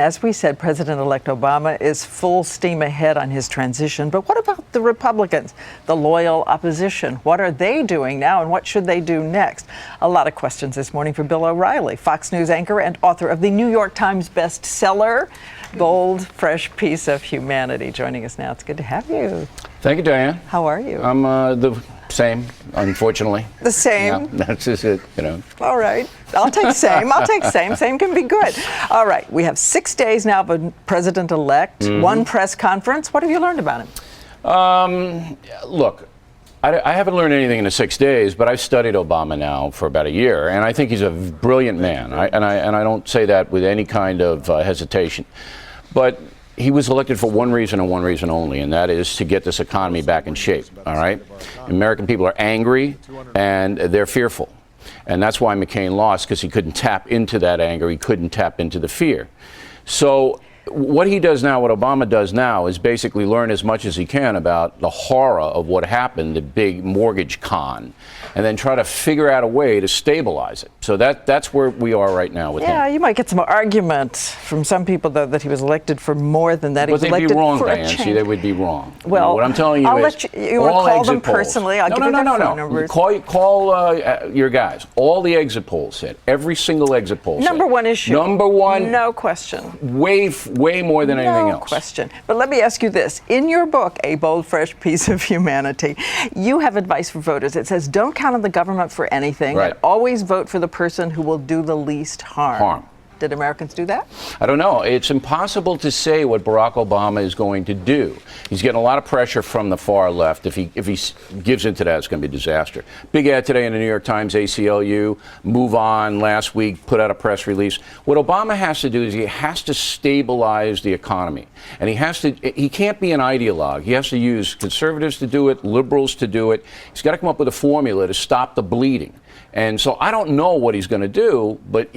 As we said, President-elect Obama is full steam ahead on his transition. But what about the Republicans, the loyal opposition? What are they doing now, and what should they do next? A lot of questions this morning for Bill O'Reilly, Fox News anchor and author of the New York Times bestseller, Bold, Fresh Piece of Humanity. Joining us now. It's good to have you. Thank you, Diane. How are you? I'm the same, unfortunately. The same? Yeah, that's just it, you know. All right. I'll take same. I'll take same. Same can be good. All right. We have 6 days now of a president-elect, one press conference. What have you learned about him? Look, I haven't learned anything in the 6 days, but I've studied Obama now for about a year, and I think he's a brilliant man. And I don't say that with any kind of hesitation. But he was elected for one reason and one reason only, and that is to get this economy back in shape, all right? American people are angry, and they're fearful. And that's why McCain lost, because he couldn't tap into that anger. He couldn't tap into the fear. So what he does now, what Obama does now, is basically learn as much as he can about the horror of what happened, the big mortgage con, and then try to figure out a way to stabilize it. So that's where we are right now with him. Yeah, you might get some argument from some people, though, that he was elected for more than that. But they'd be wrong, Diane. See, they would be wrong. Well, what I'm telling you I'll is, let you want to call them personally. I'll give you their phone numbers. Call your guys. All the exit polls said, every single exit poll said. Number one issue. Number one. No question. Way more than anything else. No question. But let me ask you this. In your book, A Bold, Fresh Piece of Humanity, you have advice for voters. It says, don't count on the government for anything. Right. And always vote for the person who will do the least harm. Did Americans do that? I don't know. It's impossible to say what Barack Obama is going to do. He's getting a lot of pressure from the far left. If he gives into that, it's going to be a disaster. Big ad today in the New York Times, ACLU, move on last week, put out a press release. What Obama has to do is he has to stabilize the economy. And he can't be an ideologue. He has to use conservatives to do it, liberals to do it. He's got to come up with a formula to stop the bleeding. And so I don't know what he's going to do, but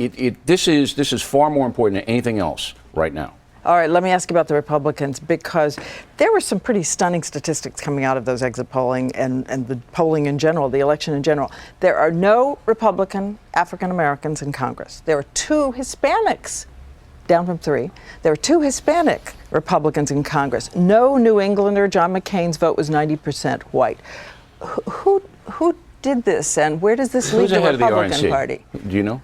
this is far more important than anything else right now. All right, let me ask you about the Republicans, because there were some pretty stunning statistics coming out of those exit polling and the polling in general, the election in general. There are no Republican African Americans in Congress. There are 2 Hispanics, down from 3. There are 2 Hispanic Republicans in Congress. No New Englander. John McCain's vote was 90% white. Who did this, and where does this leave the Republican Party? Do you know?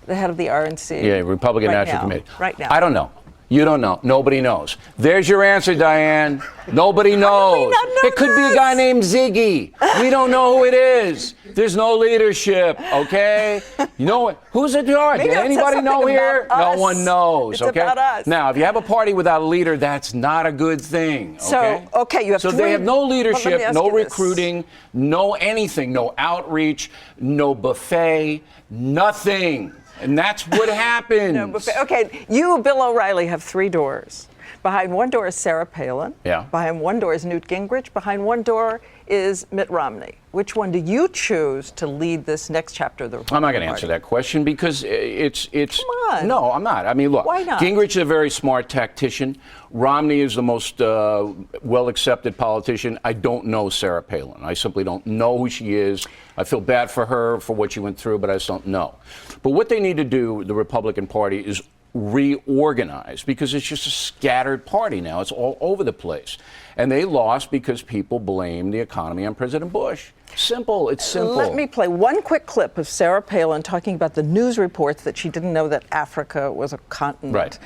The head of the RNC. Yeah, Republican National Committee. Right now. I don't know. You don't know. Nobody knows. There's your answer, Diane. Nobody knows. It could be a guy named Ziggy. We don't know who it is. There's no leadership, okay? You know who's in charge? Does anybody know here? No one knows, okay? It's about us. Now, if you have a party without a leader, that's not a good thing, okay? So, you have So they have no leadership, no recruiting, no anything, no outreach, no buffet, nothing. And that's what happens. No buffet. Okay, you, Bill O'Reilly, have 3 doors. Behind one door is Sarah Palin. Yeah. Behind one door is Newt Gingrich. Behind one door is Mitt Romney. Which one do you choose to lead this next chapter of the Republican I'm not going to Party? answer that question because it's. Come on. No, I'm not. I mean, look. Why not? Gingrich is a very smart tactician. Romney is the most well-accepted politician. I don't know Sarah Palin. I simply don't know who she is. I feel bad for her for what she went through, but I just don't know. But what they need to do, the Republican Party, is reorganize, because it's just a scattered party now. It's all over the place. And they lost because people blame the economy on President Bush. Simple. It's simple. Let me play one quick clip of Sarah Palin talking about the news reports that she didn't know that Africa was a continent. Right.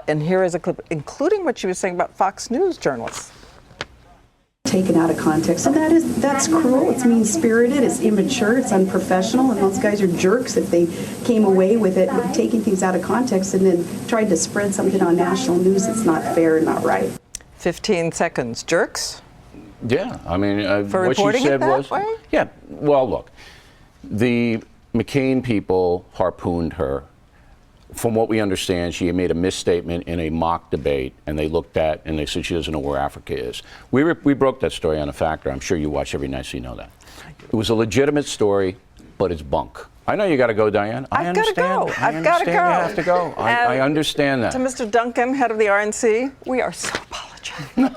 And here is a clip, including what she was saying about Fox News journalists. Taken out of context, and that's cruel. It's mean-spirited. It's immature. It's unprofessional. And those guys are jerks if they came away with it, taking things out of context, and then tried to spread something on national news that's not fair and not right. 15 seconds. Jerks? Yeah, I mean, For what she reporting said it that was, way? yeah. Well, look, the McCain people harpooned her. From what we understand, she made a misstatement in a mock debate, and they looked at and they said she doesn't know where Africa is. We broke that story on A Factor. I'm sure you watch every night, so you know that. It was a legitimate story, but it's bunk. I know you got to go, Diane. I understand. I've got to go. You have to go. I understand that. To Mr. Duncan, head of the RNC, we are so apologetic.